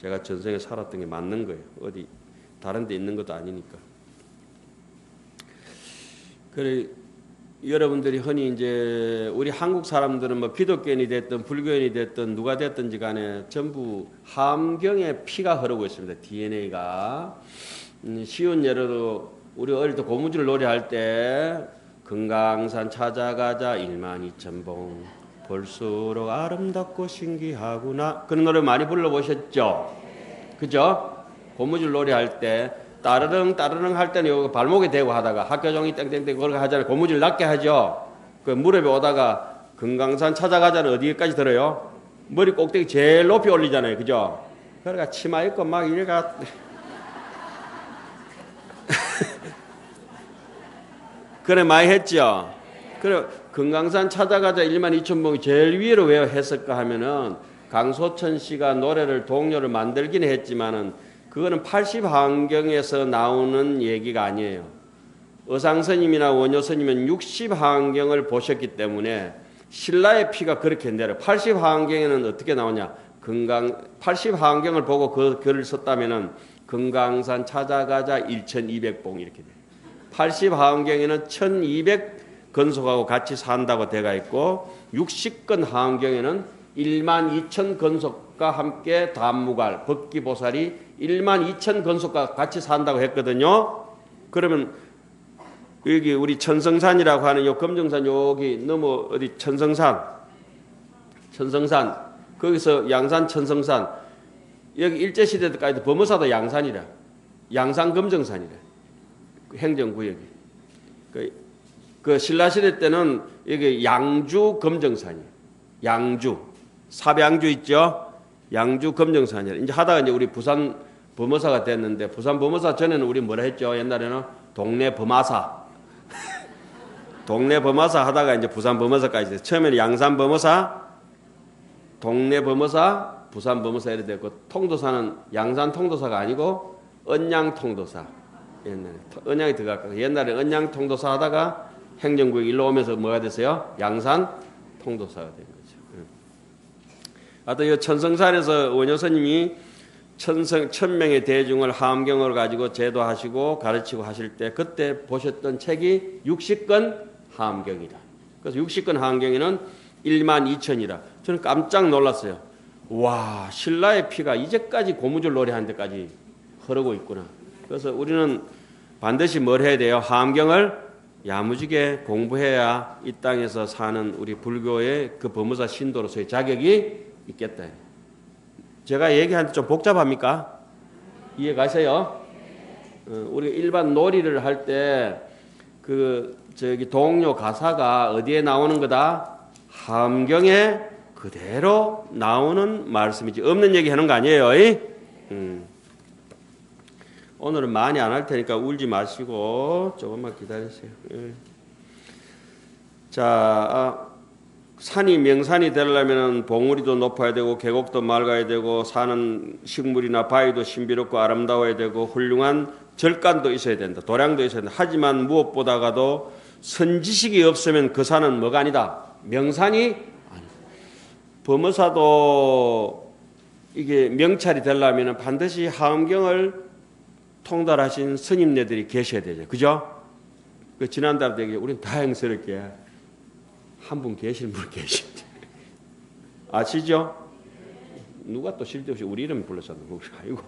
제가 전생에 살았던 게 맞는 거예요. 어디 다른 데 있는 것도 아니니까. 그래 여러분들이 흔히 이제 우리 한국 사람들은 뭐 기독교인이 됐든 불교인이 됐든 누가 됐든지 간에 전부 함경에 피가 흐르고 있습니다. DNA가. 쉬운 예로도 우리 어릴 때 고무줄 놀이할 때 금강산 찾아가자 12,000봉 볼수록 아름답고 신기하구나. 그런 노래 많이 불러보셨죠? 그죠? 고무줄 놀이할 때 따르릉 따르릉 할 때는 여기 발목에 대고 하다가 학교종이 땡땡땡 그걸 하잖아요. 고무줄 낮게 하죠. 그 무릎에 오다가 금강산 찾아가자는 어디까지 들어요? 머리 꼭대기 제일 높이 올리잖아요. 그죠? 그러니까 치마 입고 막 이래가 그래 많이 했죠. 그래 금강산 찾아가자 12,000봉이 제일 위로 왜 했을까 하면은 강소천 씨가 노래를 동요를 만들긴 했지만은 그거는 80하경에서 나오는 얘기가 아니에요. 의상스님이나 원효스님은 60하경을 보셨기 때문에 신라의 피가 그렇게 내려. 80하경에는 어떻게 나오냐? 80하경을 보고 그 글을 썼다면은 금강산 찾아가자 1200봉 이렇게 돼. 80하경에는 1200건속하고 같이 산다고 되어 있고 60건 하경에는 12,000건속과 함께 단무갈, 법기보살이 12,000건속과 같이 산다고 했거든요. 그러면 여기 우리 천성산이라고 하는 요 금정산 여기 넘어 어디 천성산 거기서 양산 천성산 여기 일제시대 때까지도 범어사도 양산이라 양산 금정산이라 행정구역이 그 신라시대 때는 여기 양주 금정산이에요. 양주 사양주 있죠. 양주 금정산이라 이제 하다가 이제 우리 부산 범어사가 됐는데 부산 범어사 전에는 우리 뭐라 했죠? 옛날에는 동네 범아사 동네 범어사 하다가 이제 부산 범어사까지 됐어요. 처음에는 양산 범어사, 동네 범어사, 부산 범어사 이렇게 됐고 통도사는 양산 통도사가 아니고 언양 통도사. 옛날에 언양이 들어갔고 옛날에 언양 통도사 하다가 행정구역 일로 오면서 뭐가 됐어요? 양산 통도사가 된 거죠. 하여튼 이 천성산에서 원효스님이 1000명의 대중을 하암경을 가지고 제도하시고 가르치고 하실 때 그때 보셨던 책이 60건 하암경이다. 그래서 60건 하암경에는 12,000이라. 저는 깜짝 놀랐어요. 와, 신라의 피가 이제까지 고무줄 노래하는 데까지 흐르고 있구나. 그래서 우리는 반드시 뭘 해야 돼요? 하암경을 야무지게 공부해야 이 땅에서 사는 우리 불교의 그 범어사 신도로서의 자격이 있겠다. 제가 얘기하는데 좀 복잡합니까? 이해 가세요? 우리가 일반 놀이를 할 때 저기 동요 가사가 어디에 나오는 거다? 하암경에 그대로 나오는 말씀이지. 없는 얘기 하는 거 아니에요. 오늘은 많이 안 할 테니까 울지 마시고 조금만 기다리세요. 자, 산이 명산이 되려면 봉우리도 높아야 되고 계곡도 맑아야 되고 사는 식물이나 바위도 신비롭고 아름다워야 되고 훌륭한 절간도 있어야 된다. 도량도 있어야 된다. 하지만 무엇보다가도 선지식이 없으면 그 산은 뭐가 아니다. 명산이 아니다. 범어사도 이게 명찰이 되려면 반드시 하암경을 통달하신 스님네들이 계셔야 되죠. 그죠? 그 지난달도 얘기해. 우리는 다행스럽게 한 분 계시는 분 계시죠. 아시죠? 누가 또 쓸데없이 우리 이름 불렀잖아. 아이고.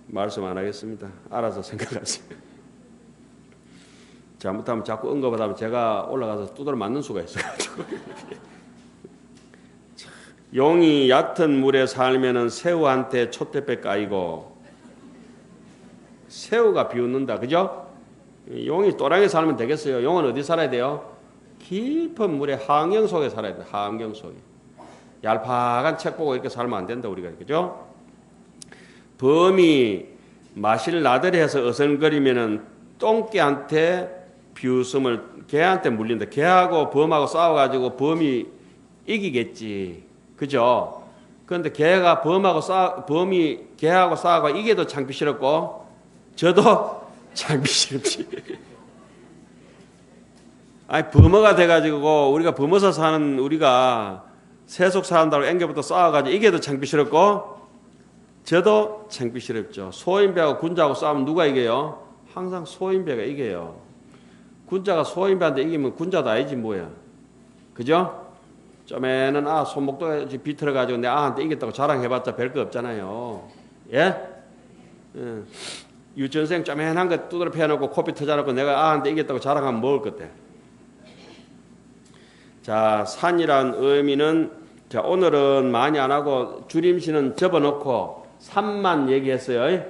말씀 안 하겠습니다. 알아서 생각하세요. 잘못하면 자꾸 언급하다 제가 올라가서 두드려 맞는 수가 있어가지고. 용이 얕은 물에 살면은 새우한테 촛대배 까이고 새우가 비웃는다. 그죠? 용이 또랑에 살면 되겠어요. 용은 어디 살아야 돼요? 깊은 물에 하암경 속에 살아야 돼요. 하암경 속에. 얄팍한 책 보고 이렇게 살면 안 된다. 우리가. 그죠? 범이 마실 나들이 해서 어슬거리면은 똥개한테 비웃음을 개한테 물린다. 개하고 범하고 싸워가지고 범이 이기겠지. 그죠? 그런데 개가 범이 개하고 싸우고 이게도 창피스럽고 저도 창피스럽지. 아니 범어가 돼가지고 우리가 범어서 사는 우리가 세속 사람들하고 앵겨부터 싸워가지고 이게도 창피스럽고 저도 창피스럽죠. 소인배하고 군자하고 싸우면 누가 이겨요? 항상 소인배가 이겨요. 군자가 소인배한테 이기면 군자도 아니지 뭐야. 그죠? 좀에는 손목도 비틀어가지고 내 아한테 이겼다고 자랑해봤자 별거 없잖아요. 예? 유치원생 쪼맨한 거 두드려 패놓고 코피 터져놓고 내가 아한테 이겼다고 자랑하면 먹을 것 같아. 자, 산이란 의미는 자 오늘은 많이 안 하고 줄임씨는 접어놓고 산만 얘기했어요.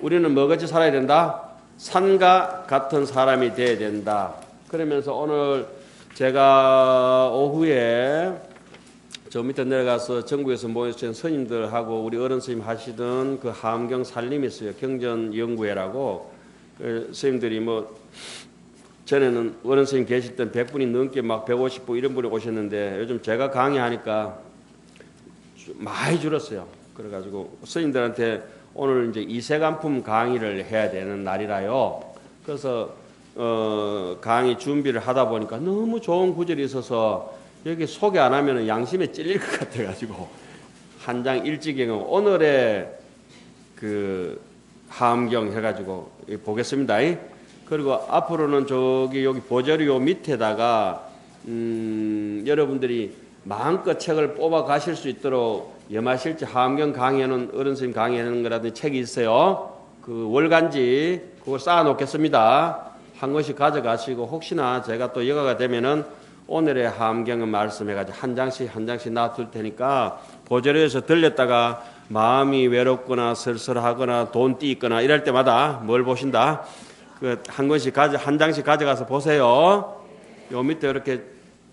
우리는 뭐같이 살아야 된다? 산과 같은 사람이 돼야 된다. 그러면서 오늘 제가 오후에 저 밑에 내려가서 전국에서 모여주신 스님들하고 우리 어른 스님 하시던 그 하암경 살림이 있어요. 경전연구회라고. 그 스님들이 뭐 전에는 어른 스님 계실 땐 100분이 넘게 막 150분 이런 분이 오셨는데 요즘 제가 강의하니까 많이 줄었어요. 그래가지고 스님들한테 오늘 이제 이세간품 강의를 해야 되는 날이라요. 그래서 강의 준비를 하다 보니까 너무 좋은 구절이 있어서 여기 소개 안 하면 양심에 찔릴 것 같아가지고 한 장 일지경은 오늘의 그 하암경 해가지고 보겠습니다. 그리고 앞으로는 여기 보조리 요 밑에다가 여러분들이 마음껏 책을 뽑아 가실 수 있도록 염화실제 하암경 강의하는 어른 스님 강의하는 거라든지 책이 있어요. 그 월간지 그걸 쌓아 놓겠습니다. 한 권씩 가져가시고 혹시나 제가 또 여가가 되면은 오늘의 하암경을 말씀해가지고 한 장씩 놔둘 테니까 보조리에서 들렸다가 마음이 외롭거나 쓸쓸하거나 돈 띠있거나 이럴 때마다 뭘 보신다? 그 한 권씩 한 장씩 가져가서 보세요. 요 밑에 이렇게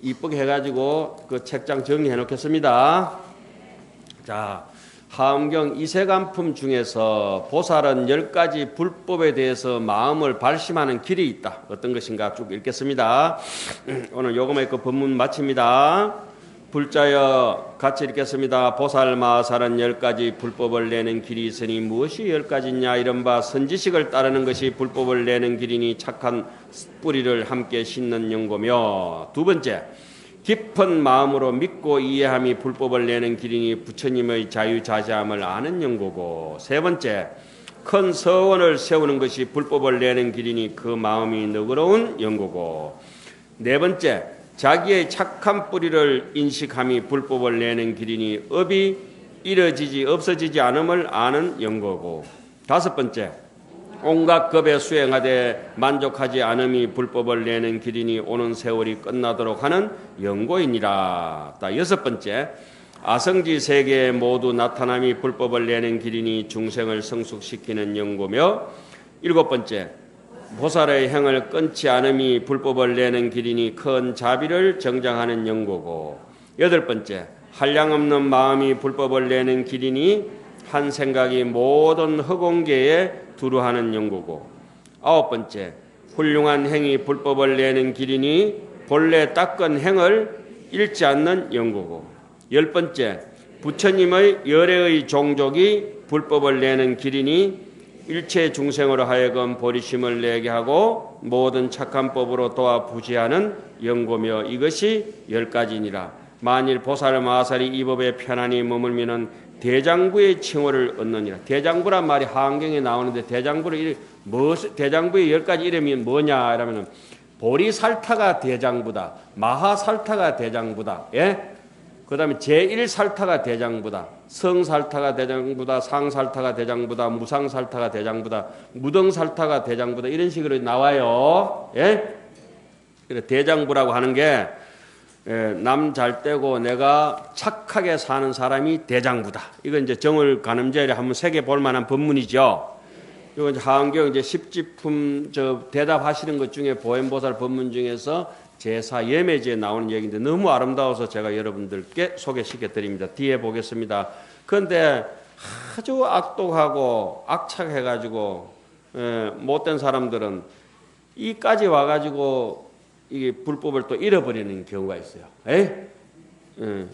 이쁘게 해가지고 그 책장 정리해 놓겠습니다. 자, 하암경 이세간품 중에서 보살은 10가지 불법에 대해서 마음을 발심하는 길이 있다. 어떤 것인가 쭉 읽겠습니다. 오늘 요거만 읽고 법문 마칩니다. 불자여 같이 읽겠습니다. 보살 마살은 10가지 불법을 내는 길이 있으니 무엇이 10가지냐 이른바 선지식을 따르는 것이 불법을 내는 길이니 착한 뿌리를 함께 심는 연고며 두 번째 깊은 마음으로 믿고 이해함이 불법을 내는 길이니 부처님의 자유자재함을 아는 연고고 세 번째 큰 서원을 세우는 것이 불법을 내는 길이니 그 마음이 너그러운 연고고 네 번째 자기의 착한 뿌리를 인식함이 불법을 내는 길이니 업이 없어지지 않음을 아는 연고고 다섯 번째 온갖 겁에 수행하되 만족하지 않음이 불법을 내는 길이니 오는 세월이 끝나도록 하는 연고이니라. 여섯 번째 아성지 세계에 모두 나타남이 불법을 내는 길이니 중생을 성숙시키는 연고며 일곱 번째 보살의 행을 끊지 않음이 불법을 내는 길이니 큰 자비를 정장하는 연고고 여덟 번째 한량없는 마음이 불법을 내는 길이니 한 생각이 모든 허공계에 두루하는 연고고 아홉 번째 훌륭한 행이 불법을 내는 길이니 본래 닦은 행을 잃지 않는 연고고 열 번째 부처님의 열애의 종족이 불법을 내는 길이니 일체 중생으로 하여금 보리심을 내게 하고 모든 착한 법으로 도와 부지하는 연고며 이것이 10가지니라. 만일 보살 마살이 이 법에 편안히 머물면은 대장부의 칭호를 얻느니라. 대장부란 말이 하암경에 나오는데 대장부의 10가지 이름이 뭐냐 이러면은 보리살타가 대장부다. 마하살타가 대장부다. 예? 그다음에 제1살타가 대장부다. 성살타가 대장부다. 상살타가 대장부다. 무상살타가 대장부다. 무등살타가 대장부다. 이런 식으로 나와요. 예? 그래 대장부라고 하는 게 남 잘 떼고 내가 착하게 사는 사람이 대장부다. 이건 이제 정월 간음제를 한번 새겨 볼 만한 법문이죠. 이거 이제 하암경 이제 십지품 대답하시는 것 중에 보현보살 법문 중에서 제사 예매제에 나오는 얘기인데 너무 아름다워서 제가 여러분들께 소개시켜 드립니다. 뒤에 보겠습니다. 그런데 아주 악독하고 악착해가지고 못된 사람들은 이까지 와가지고 이게 불법을 또 잃어버리는 경우가 있어요.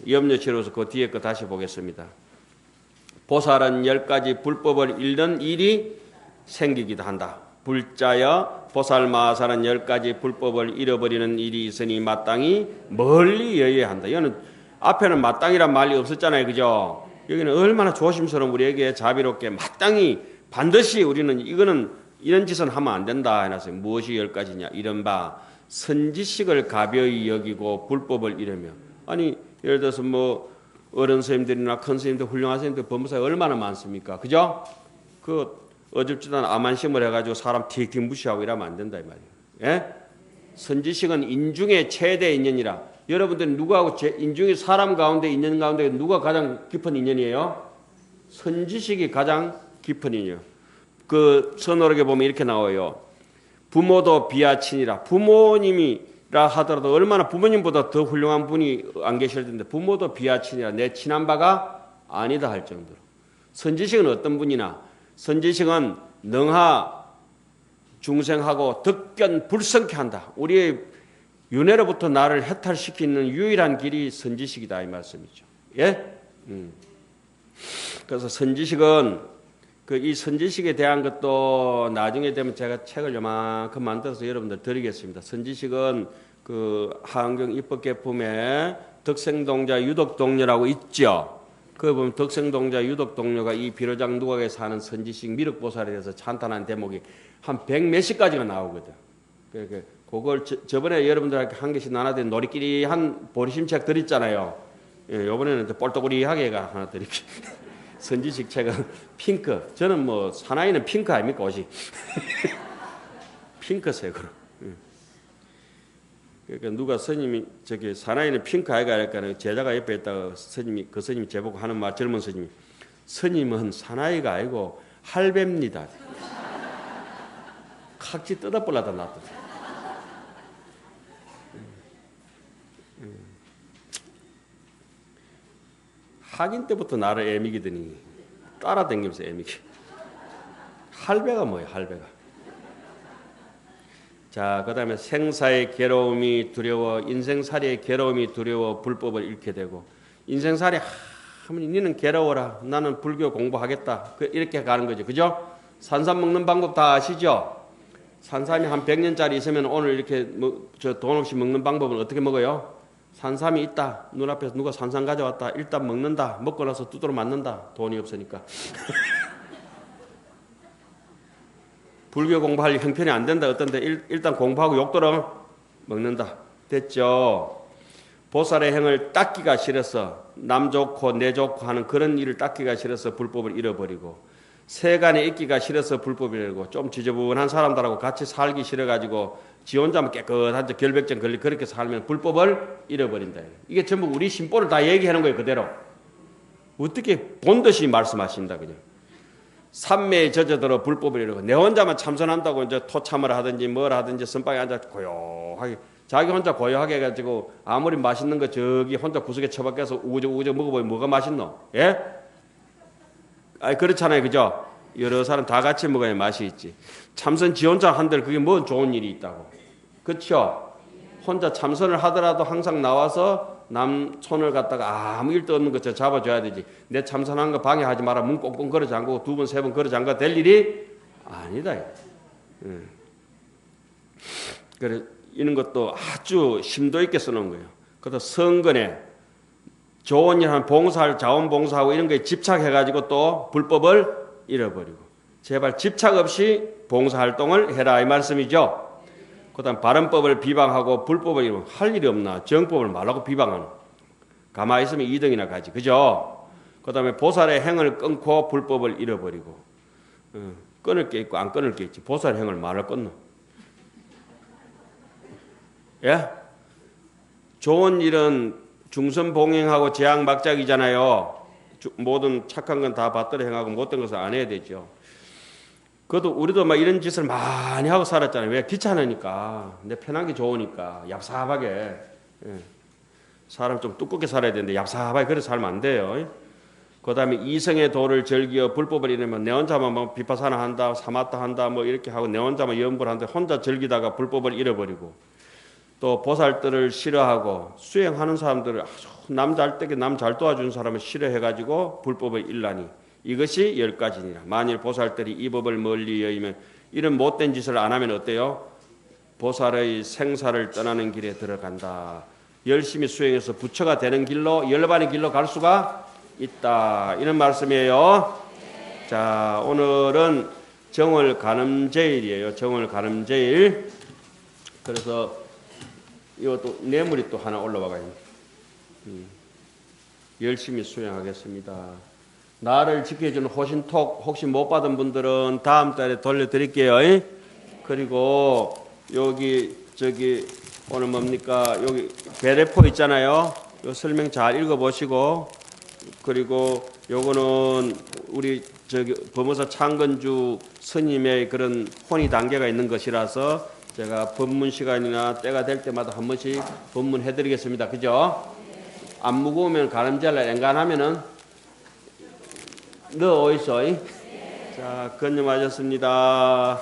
염려치료서 그 뒤에 거 다시 보겠습니다. 보살은 10가지 불법을 잃는 일이 생기기도 한다. 불자여 보살 마살은 10가지 불법을 잃어버리는 일이 있으니 마땅히 멀리 여해야 한다. 이거는 앞에는 마땅이란 말이 없었잖아요. 그죠? 여기는 얼마나 조심스러운 우리에게 자비롭게 마땅히 반드시 우리는 이런 짓은 하면 안 된다 해놨어요. 무엇이 10가지냐 이른바 선지식을 가벼이 여기고 불법을 잃으며 아니 예를 들어서 뭐 어른 스님들이나 큰 스님들 훌륭한 스님들 법무사에 얼마나 많습니까? 그죠? 그 어줍지도 않은 암안심을 해가지고 사람 틱틱 무시하고 이러면 안 된다 이 말이에요. 예? 선지식은 인중의 최대 인연이라. 여러분들은 누구하고 인중의 사람 가운데 인연 가운데 누가 가장 깊은 인연이에요? 선지식이 가장 깊은 인연. 그 선어록에 보면 이렇게 나와요. 부모도 비하친이라. 부모님이 하더라도 얼마나 부모님보다 더 훌륭한 분이 안 계실 텐데 부모도 비하치니라 내 친한 바가 아니다 할 정도로. 선지식은 어떤 분이나 선지식은 능하 중생하고 덕견 불성케 한다. 우리의 윤회로부터 나를 해탈시키는 유일한 길이 선지식이다 이 말씀이죠. 예? 그래서 선지식은 이 선지식에 대한 것도 나중에 되면 제가 책을 요만큼 만들어서 여러분들 드리겠습니다. 선지식은 하은경 입법개품에 덕생동자 유덕동료라고 있죠. 그 보면 덕생동자 유덕동료가 이 비로장 누각에 사는 선지식 미륵보살에 대해서 찬탄한 대목이 한 100몇십 가지가 나오거든. 그걸 저번에 여러분들한테 한 개씩 나눠드린 놀이끼리 한 보리심책 드렸잖아요. 예, 이번에는 뻘떡우리하게 하나 드릴게요. 선지식 책은 핑크. 저는 뭐 사나이는 핑크 아닙니까 옷이? 핑크색으로. 그러니까 누가 스님이 저기 사나이는 핑크 아이가 할까는 제자가 옆에 있다가 그 스님이 제보고 하는 말 젊은 스님이 스님은 사나이가 아니고 할배입니다. 각지 뜯어버려다 놨더라. 학인 때부터 나를 애미기더니 따라다니면서 애미기. 할배가 뭐예요, 할배가. 자, 그 다음에 생사의 괴로움이 두려워, 인생살이의 괴로움이 두려워 불법을 잃게 되고, 인생살이 하면 니는 괴로워라, 나는 불교 공부하겠다. 이렇게 가는 거죠. 그죠? 산삼 먹는 방법 다 아시죠? 산삼이 한 100년짜리 있으면 오늘 이렇게 저 돈 없이 먹는 방법은 어떻게 먹어요? 산삼이 있다. 눈앞에서 누가 산삼 가져왔다. 일단 먹는다. 먹고 나서 두드러 맞는다. 돈이 없으니까. 불교 공부할 형편이 안 된다. 어떤데 일단 공부하고 욕들어 먹는다. 됐죠? 보살의 행을 닦기가 싫어서 남 좋고 내 좋고 하는 그런 일을 닦기가 싫어서 불법을 잃어버리고 세간에 있기가 싫어서 불법을 잃고 좀 지저분한 사람들하고 같이 살기 싫어가지고 지 혼자만 깨끗한 결백증 걸리 그렇게 살면 불법을 잃어버린다. 이게 전부 우리 신보를 다 얘기하는 거예요. 그대로. 어떻게 본듯이 말씀하신다. 그냥. 삼매에 젖어들어 불법을 잃고 내 혼자만 참선한다고 이제 토참을 하든지 뭘 하든지 선방에 앉아 고요하게 자기 혼자 고요하게 해가지고 아무리 맛있는 거 저기 혼자 구석에 처박혀서 우거우거 먹어보면 뭐가 맛있노? 예? 아니 그렇잖아요. 그죠? 여러 사람 다 같이 먹어야 맛이 있지. 참선 지 혼자 한들 그게 뭔 좋은 일이 있다고. 그렇죠? 혼자 참선을 하더라도 항상 나와서 남 손을 갖다가 아무 일도 없는 것처럼 잡아줘야 되지. 내 참선한 거 방해하지 마라. 문 꽁꽁 걸어 잠그고 2번, 3번 걸어 잠가 될 일이 아니다. 그래 이런 것도 아주 심도 있게 써놓은 거예요. 그래서 성근에 좋은 일 하면 봉사할 자원봉사하고 이런 거에 집착해가지고 또 불법을 잃어버리고 제발 집착 없이 봉사활동을 해라 이 말씀이죠. 그 다음 바른법을 비방하고 불법을 잃으면 할 일이 없나. 정법을 말하고 비방하는. 가만히 있으면 2등이나 가지. 그죠? 그 다음에 보살의 행을 끊고 불법을 잃어버리고 끊을 게 있고 안 끊을 게 있지. 보살의 행을 말을 끊노. 예? 좋은 일은 중선봉행하고 제약막작이잖아요. 모든 착한 건 다 받들어 행하고 못된 것은 안 해야 되죠. 그것도 우리도 막 이런 짓을 많이 하고 살았잖아요. 왜? 귀찮으니까. 내 편한 게 좋으니까. 얍삽하게. 예. 사람 좀 두껍게 살아야 되는데 얍삽하게 그래 살면 안 돼요. 그 다음에 이성의 도를 즐기어 불법을 잃으면 내 혼자만 뭐 비파사나 한다, 사마타 한다 뭐 이렇게 하고 내 혼자만 염불 한다 혼자 즐기다가 불법을 잃어버리고 또 보살들을 싫어하고 수행하는 사람들을 아주 남 잘 때게 남 잘 도와주는 사람을 싫어해가지고 불법을 잃라니 이것이 10가지니라. 만일 보살들이 이 법을 멀리 여기면 이런 못된 짓을 안 하면 어때요? 보살의 생사를 떠나는 길에 들어간다. 열심히 수행해서 부처가 되는 길로 열반의 길로 갈 수가 있다. 이런 말씀이에요. 자, 오늘은 정월 간음제일이에요. 정월 간음제일. 그래서 이것도 뇌물이 또 하나 올라와가요. 열심히 수행하겠습니다. 나를 지켜주는 호신톡 혹시 못 받은 분들은 다음 달에 돌려드릴게요. 그리고 여기 저기 오늘 뭡니까 여기 배레포 있잖아요. 요 설명 잘 읽어보시고 그리고 요거는 우리 저기 법무사 창건주 스님의 그런 혼이 단계가 있는 것이라서 제가 법문 시간이나 때가 될 때마다 한 번씩 법문해 드리겠습니다. 그죠? 안 무거우면 가늠자를 엔간하면은 너 어딨어? 자, 건념하셨습니다.